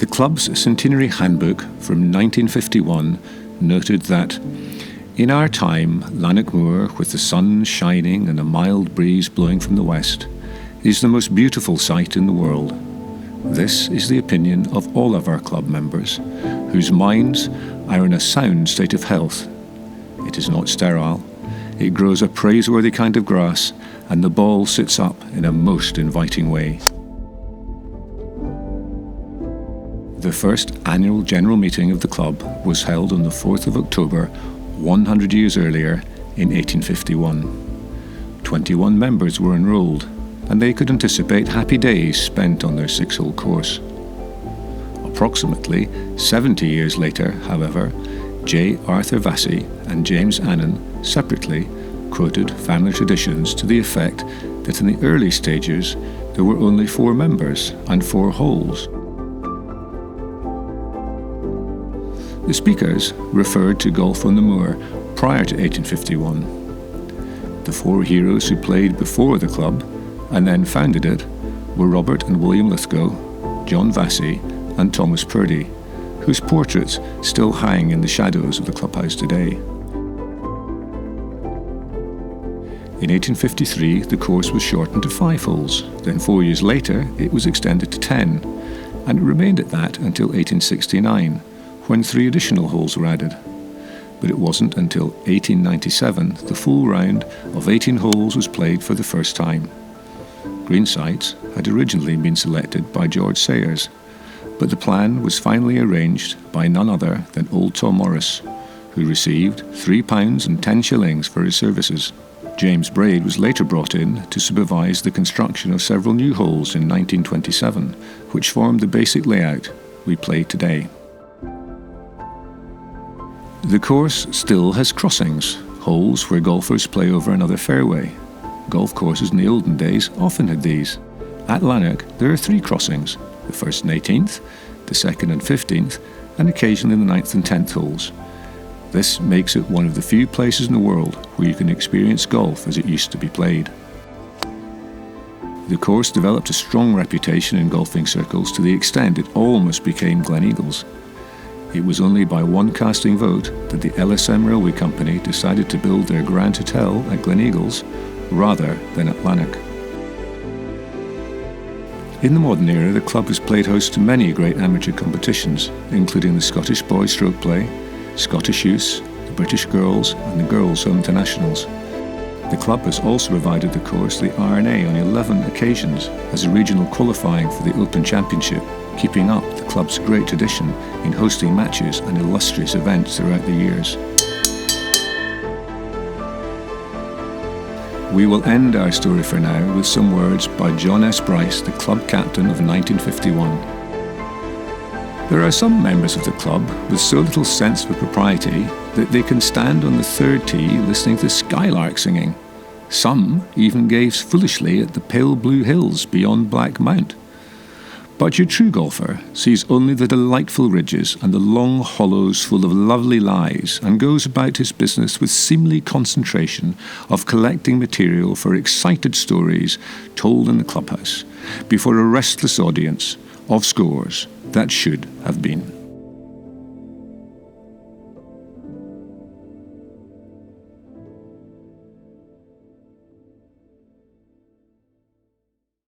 The club's centenary handbook from 1951 noted that in our time, Lanark Moor, with the sun shining and a mild breeze blowing from the west, is the most beautiful sight in the world. This is the opinion of all of our club members, whose minds are in a sound state of health. It is not sterile, it grows a praiseworthy kind of grass, and the ball sits up in a most inviting way. The first annual general meeting of the club was held on the 4th of October, 100 years earlier, in 1851. 21 members were enrolled, and they could anticipate happy days spent on their 6-hole course. Approximately 70 years later, however, J. Arthur Vassey and James Annan separately quoted family traditions to the effect that in the early stages there were only 4 members and 4 holes. The speakers referred to golf on the moor prior to 1851. The 4 heroes who played before the club and then founded it were Robert and William Lithgow, John Vassey and Thomas Purdy, whose portraits still hang in the shadows of the clubhouse today. In 1853, the course was shortened to 5 holes. Then 4 years later, it was extended to 10, and it remained at that until 1869, when 3 additional holes were added. But it wasn't until 1897 the full round of 18 holes was played for the first time. Green sites had originally been selected by George Sayers, but the plan was finally arranged by none other than old Tom Morris, who received £3 and 10 shillings for his services. James Braid was later brought in to supervise the construction of several new holes in 1927, which formed the basic layout we play today. The course still has crossings, holes where golfers play over another fairway. Golf courses in the olden days often had these. At Lanark, there are 3 crossings, the 1st and 18th, the 2nd and 15th, and occasionally the 9th and 10th holes. This makes it one of the few places in the world where you can experience golf as it used to be played. The course developed a strong reputation in golfing circles to the extent it almost became Gleneagles. It was only by one casting vote that the LSM Railway Company decided to build their Grand Hotel at Gleneagles rather than at Lanark. In the modern era, the club has played host to many great amateur competitions, including the Scottish Boys Stroke Play, Scottish Youths, the British Girls and the Girls Home Internationals. The club has also provided the course the R&A on 11 occasions as a regional qualifying for the Open Championship, keeping up the club's great tradition in hosting matches and illustrious events throughout the years. We will end our story for now with some words by John S. Bryce, the club captain of 1951. There are some members of the club with so little sense of propriety that they can stand on the 3rd tee listening to skylark singing. Some even gaze foolishly at the pale blue hills beyond Black Mount. But your true golfer sees only the delightful ridges and the long hollows full of lovely lies, and goes about his business with seemly concentration of collecting material for excited stories told in the clubhouse before a restless audience of scores that should have been.